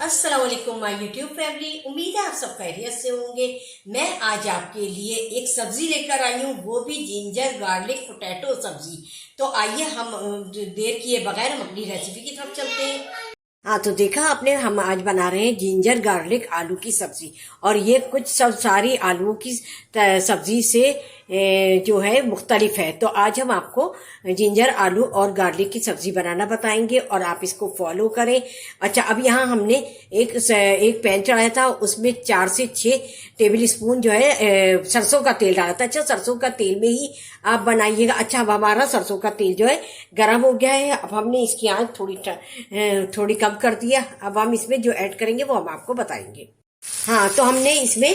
अस्सलाम वालेकुम my YouTube family. उम्मीद है आप सब खैरियत से होंगे। मैं आज आपके लिए एक सब्जी लेकर आई हूँ, वो भी जिंजर गार्लिक पोटैटो सब्जी। तो आइए हम देर किए बगैर हम अपनी रेसिपी की तरफ चलते हैं। हाँ, तो देखा आपने, हम आज बना रहे हैं जिंजर गार्लिक आलू की सब्जी। और ये कुछ सब सारी आलूओं की सब्जी से जो है मुख्तलिफ है। तो आज हम आपको जिंजर आलू और गार्लिक की सब्जी बनाना बताएंगे और आप इसको फॉलो करें। अच्छा, अब यहाँ हमने एक पैन चढ़ाया था, उसमें 4 से 6 टेबल स्पून जो है सरसों का तेल डाला था। अच्छा, सरसों का तेल में ही आप बनाइएगा। अच्छा, अब हमारा सरसों का तेल जो है गर्म हो गया है। अब हमने इसकी आंच थोड़ी कम कर दिया। अब हम इसमें जो ऐड करेंगे वो हम आपको बताएंगे। हाँ, तो हमने इसमें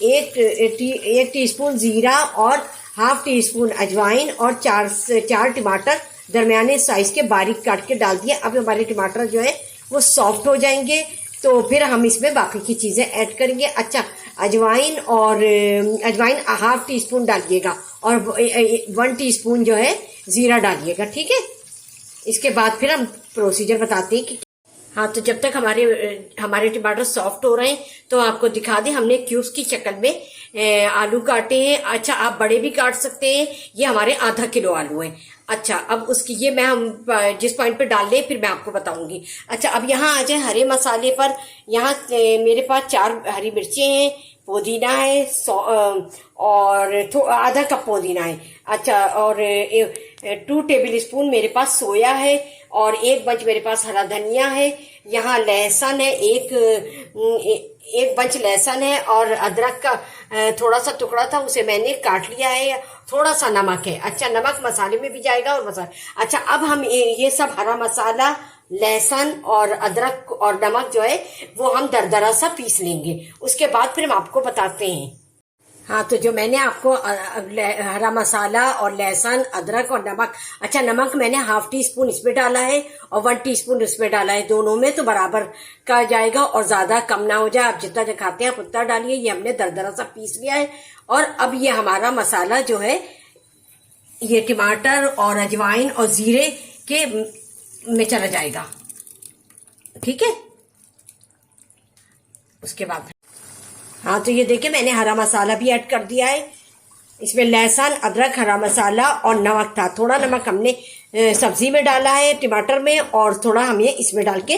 एक टीस्पून जीरा और हाफ टी स्पून अजवाइन और 4 टमाटर दरमियाने साइज के बारीक काट के डाल दिए। अब हमारे टमाटर जो है वो सॉफ्ट हो जाएंगे, तो फिर हम इसमें बाकी की चीजें ऐड करेंगे। अच्छा, अजवाइन हाफ टी स्पून डालिएगा और 1 टीस्पून जो है जीरा डालिएगा, ठीक है। इसके बाद फिर हम प्रोसीजर बताते हैं कि हाँ, तो जब तक हमारे टमाटर सॉफ्ट हो रहे हैं तो आपको दिखा दें, हमने क्यूब्स की शक्ल में आलू काटे हैं। अच्छा, आप बड़े भी काट सकते हैं। ये हमारे आधा किलो आलू हैं। अच्छा, अब उसकी ये हम जिस पॉइंट पे डाल दें फिर मैं आपको बताऊंगी। अच्छा, अब यहाँ आ जाए हरे मसाले पर। यहाँ मेरे पास 4 हरी मिर्चें हैं, पुदीना है और आधा कप पुदीना है। अच्छा, और 2 टेबल स्पून मेरे पास सोया है और 1 बंच मेरे पास हरा धनिया है। यहाँ लहसुन है, एक बंच लहसुन है और अदरक का थोड़ा सा टुकड़ा था, उसे मैंने काट लिया है। थोड़ा सा नमक है। अच्छा, नमक मसाले में भी जाएगा और मसाला। अच्छा, अब हम ये सब हरा मसाला, लहसुन और अदरक और नमक जो है वो हम दरदरा सा पीस लेंगे। उसके बाद फिर हम आपको बताते हैं। हाँ, तो जो मैंने आपको हरा मसाला और लहसुन, अदरक और नमक, अच्छा नमक मैंने हाफ टी स्पून इसमें डाला है और 1 टीस्पून इसमें डाला है। दोनों में तो बराबर का जाएगा और ज्यादा कम ना हो जाए। आप जितना खाते हैं आप उतना डालिए। ये हमने दरदरा सा पीस लिया है। और अब ये हमारा मसाला जो है ये टमाटर और अजवाइन और जीरे के में चला जाएगा, ठीक है। उसके बाद हाँ, तो ये देखिए मैंने हरा मसाला भी ऐड कर दिया है। इसमें लहसुन, अदरक, हरा मसाला और नमक था। थोड़ा नमक हमने सब्जी में डाला है, टमाटर में, और थोड़ा हमने इसमें डाल के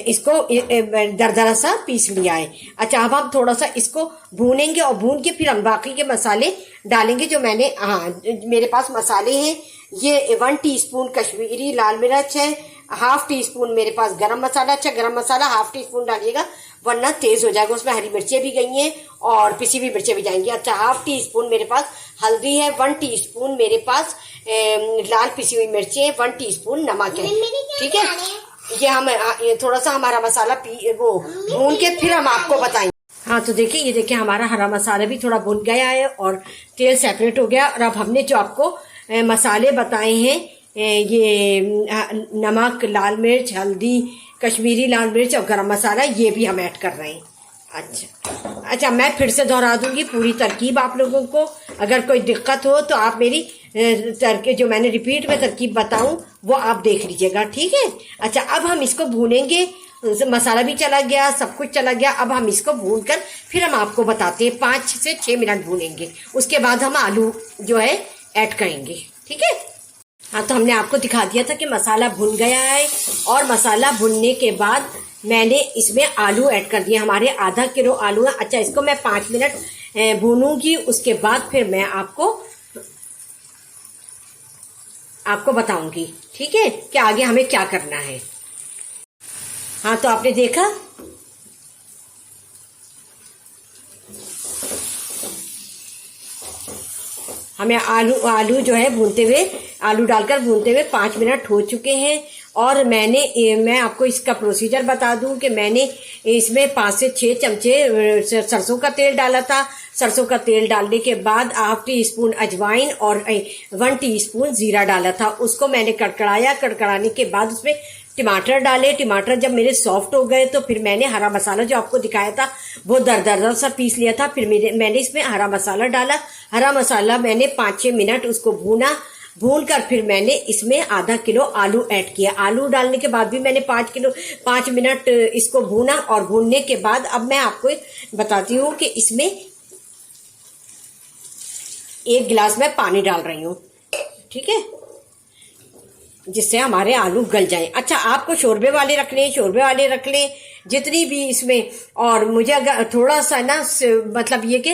इसको दरदरा सा पीस लिया है। अच्छा, अब हम थोड़ा सा इसको भूनेंगे और भून के फिर हम बाकी के मसाले डालेंगे जो मैंने मेरे पास मसाले हैं। ये 1 टीस्पून कश्मीरी लाल मिर्च है, हाफ टी स्पून मेरे पास गरम मसाला। अच्छा, गरम मसाला हाफ टी स्पून डालिएगा वरना तेज हो जाएगा। उसमें हरी मिर्चें भी गई हैं और पिसी हुई मिर्चें भी जाएंगी। अच्छा, हाफ टी स्पून मेरे पास हल्दी है, 1 टीस्पून मेरे पास लाल पिसी हुई मिर्चें, 1 टीस्पून नमक है, ठीक है। ये थोड़ा सा हमारा मसाला वो भून के फिर हम आपको बताएंगे। हाँ, तो देखिए ये देखिए हमारा हरा मसाला भी थोड़ा भुन गया है और तेल सेपरेट हो गया। और अब हमने जो आपको मसाले बताए हैं, ये नमक, लाल मिर्च, हल्दी, कश्मीरी लाल मिर्च और गरम मसाला, ये भी हम ऐड कर रहे हैं। अच्छा, मैं फिर से दोहरा दूंगी पूरी तरकीब आप लोगों को। अगर कोई दिक्कत हो तो आप मेरी जो मैंने रिपीट में तरकीब बताऊं वो आप देख लीजिएगा, ठीक है। अच्छा, अब हम इसको भूनेंगे। मसाला भी चला गया, सब कुछ चला गया। अब हम इसको भून कर फिर हम आपको बताते हैं। 5 से 6 मिनट भूनेंगे। उसके बाद हम आलू जो है ऐड करेंगे, ठीक है। हाँ, तो हमने आपको दिखा दिया था कि मसाला भुन गया है और मसाला भुनने के बाद मैंने इसमें आलू ऐड कर दिए। हमारे आधा किलो आलू है। अच्छा, इसको मैं 5 मिनट भूनूंगी। उसके बाद फिर मैं आपको बताऊंगी, ठीक है, कि आगे हमें क्या करना है। हाँ, तो आपने देखा हमें आलू जो है आलू डालकर भूनते हुए 5 मिनट हो चुके हैं। और मैं आपको इसका प्रोसीजर बता दूं कि मैंने इसमें 5 से 6 चमचे सरसों का तेल डाला था। सरसों का तेल डालने के बाद हाफ टी स्पून अजवाइन और 1 टीस्पून जीरा डाला था। उसको मैंने कड़कड़ाया। कड़कड़ाने के बाद उसमें टमाटर डाले। टमाटर जब मेरे सॉफ्ट हो गए तो फिर मैंने हरा मसाला जो आपको दिखाया था वो दरदरा सा पीस लिया था। फिर मैंने इसमें हरा मसाला डाला। हरा मसाला मैंने 5-6 मिनट उसको भूना। भून कर फिर मैंने इसमें आधा किलो आलू ऐड किया। आलू डालने के बाद भी मैंने 5 मिनट इसको भूना, और भूनने के बाद अब मैं आपको बताती हूँ कि इसमें 1 गिलास मैं पानी डाल रही हूँ, ठीक है, जिससे हमारे आलू गल जाएं। अच्छा, आपको शोरबे वाले रखने शोरबे वाले रख लें, जितनी भी इसमें। और मुझे अगर थोड़ा सा ना मतलब ये कि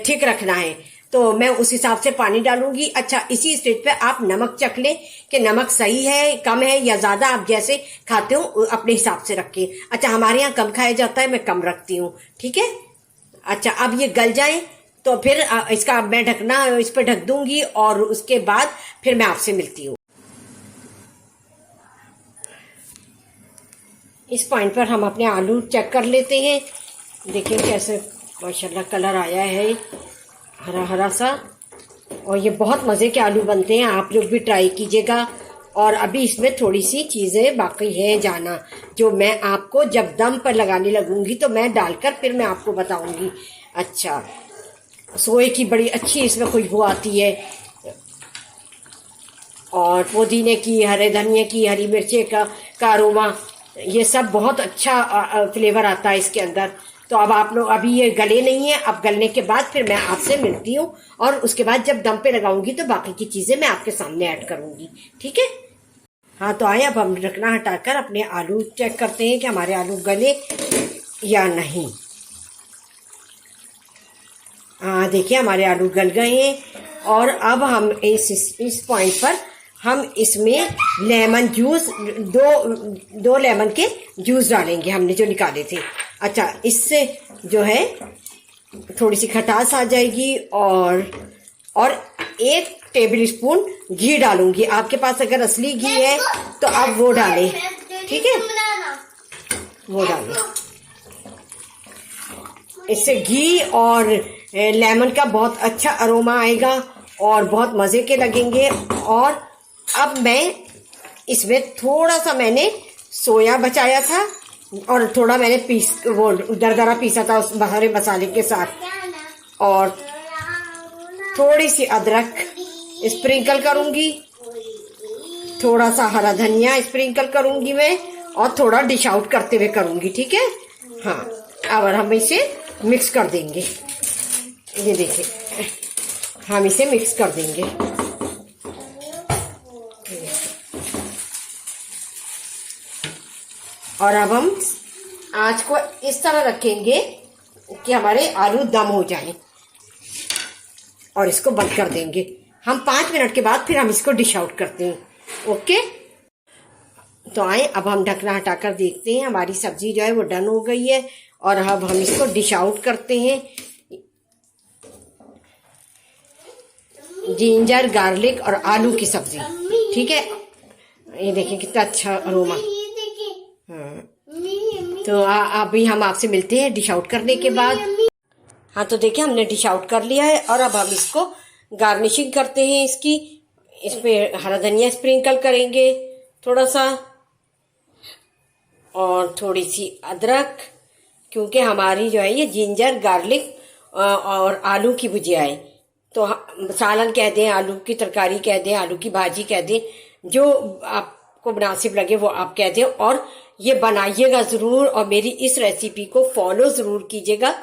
ठीक रखना है तो मैं उस हिसाब से पानी डालूंगी। अच्छा, इसी स्टेज पे आप नमक चख लें कि नमक सही है, कम है या ज्यादा, आप जैसे खाते हो अपने हिसाब से रखें। अच्छा, हमारे यहाँ कम खाया जाता है, मैं कम रखती हूँ, ठीक है। अच्छा, अब ये गल जाए तो फिर इसका मैं ढकना इस पर ढक दूंगी, और उसके बाद फिर मैं आपसे मिलती हूँ। इस पॉइंट पर हम अपने आलू चेक कर लेते हैं। देखिए कैसे माशाल्लाह कलर आया है, हरा हरा सा, और ये बहुत मज़े के आलू बनते हैं। आप लोग भी ट्राई कीजिएगा। और अभी इसमें थोड़ी सी चीज़ें बाकी है जाना, जो मैं आपको जब दम पर लगाने लगूंगी तो मैं डालकर फिर मैं आपको बताऊंगी। अच्छा, सोए की बड़ी अच्छी इसमें खुशबू आती है, और पुदीने की, हरे धनिए की, हरी मिर्चे का अरोमा, ये सब बहुत अच्छा फ्लेवर आता है इसके अंदर। तो अब आप लोग, अभी ये गले नहीं है, अब गलने के बाद फिर मैं आपसे मिलती हूँ, और उसके बाद जब दम पे लगाऊंगी तो बाकी की चीजें मैं आपके सामने ऐड करूंगी, ठीक है। हाँ, तो आए अब हम ढकना हटाकर अपने आलू चेक करते हैं कि हमारे आलू गले या नहीं। हाँ, देखिए हमारे आलू गल गए हैं, और अब हम इस पॉइंट पर हम इसमें लेमन जूस, दो लेमन के जूस डालेंगे हमने जो निकाले थे। अच्छा, इससे जो है थोड़ी सी खटास आ जाएगी, और 1 टेबल स्पून घी डालूंगी। आपके पास अगर असली घी है तो आप वो डालें, ठीक है, वो डालें। इससे घी और लेमन का बहुत अच्छा अरोमा आएगा और बहुत मज़े के लगेंगे। और अब मैं इसमें थोड़ा सा मैंने सोया बचाया था, और थोड़ा मैंने वो दरदरा पीसा था उस हरे मसाले के साथ, और थोड़ी सी अदरक स्प्रिंकल करूंगी, थोड़ा सा हरा धनिया स्प्रिंकल करूंगी मैं, और थोड़ा डिश आउट करते हुए करूंगी, ठीक है। हाँ, अब हम इसे मिक्स कर देंगे। ये देखिए, हम इसे मिक्स कर देंगे। और अब हम आंच को इस तरह रखेंगे कि हमारे आलू दम हो जाएं, और इसको बंद कर देंगे। हम 5 मिनट के बाद फिर हम इसको डिश आउट करते हैं, ओके। तो आए अब हम ढकना हटाकर देखते हैं, हमारी सब्जी जो है वो डन हो गई है, और अब हम इसको डिश आउट करते हैं। जिंजर गार्लिक और आलू की सब्जी, ठीक है। ये देखिए कितना अच्छा अरोमा। तो अभी हम आपसे मिलते हैं डिश आउट करने के बाद। हाँ, तो देखिए हमने डिश आउट कर लिया है, और अब हम इसको गार्निशिंग करते हैं इसकी। इस पे हरा धनिया स्प्रिंकल करेंगे थोड़ा सा, और थोड़ी सी अदरक, क्योंकि हमारी जो है ये जिंजर गार्लिक और आलू की भुजिया है। तो सालन कह दें, आलू की तरकारी कह दें, आलू की भाजी कह दें, जो आपको मुनासिब लगे वो आप कह दें। और ये बनाइएगा ज़रूर, और मेरी इस रेसिपी को फॉलो ज़रूर कीजिएगा।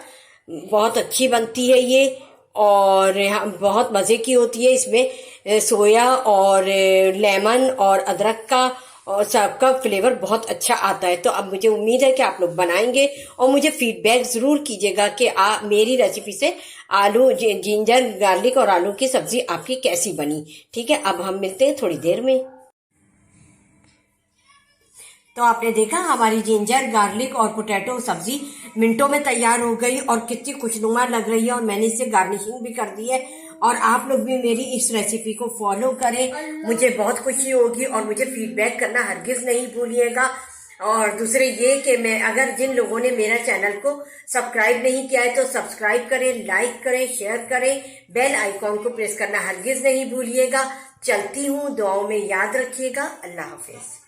बहुत अच्छी बनती है ये, और बहुत मज़े की होती है। इसमें सोया और लेमन और अदरक का और सबका फ्लेवर बहुत अच्छा आता है। तो अब मुझे उम्मीद है कि आप लोग बनाएंगे, और मुझे फीडबैक ज़रूर कीजिएगा कि मेरी रेसिपी से आलू जिंजर गार्लिक और आलू की सब्ज़ी आपकी कैसी बनी, ठीक है। अब हम मिलते हैं थोड़ी देर में। तो आपने देखा हमारी जिंजर गार्लिक और पोटैटो सब्जी मिनटों में तैयार हो गई, और कितनी खुशनुमा लग रही है, और मैंने इससे गार्निशिंग भी कर दी है। और आप लोग भी मेरी इस रेसिपी को फॉलो करें, मुझे बहुत खुशी होगी, और मुझे फीडबैक करना हरगिज नहीं भूलिएगा। और दूसरे ये कि मैं अगर जिन लोगों ने मेरा चैनल को सब्सक्राइब नहीं किया है तो सब्सक्राइब करें, लाइक करें, शेयर करें, बेल आइकॉन को प्रेस करना हरगिज नहीं भूलिएगा। चलती हूँ, दुआओं में याद रखिएगा। अल्लाह हाफिज।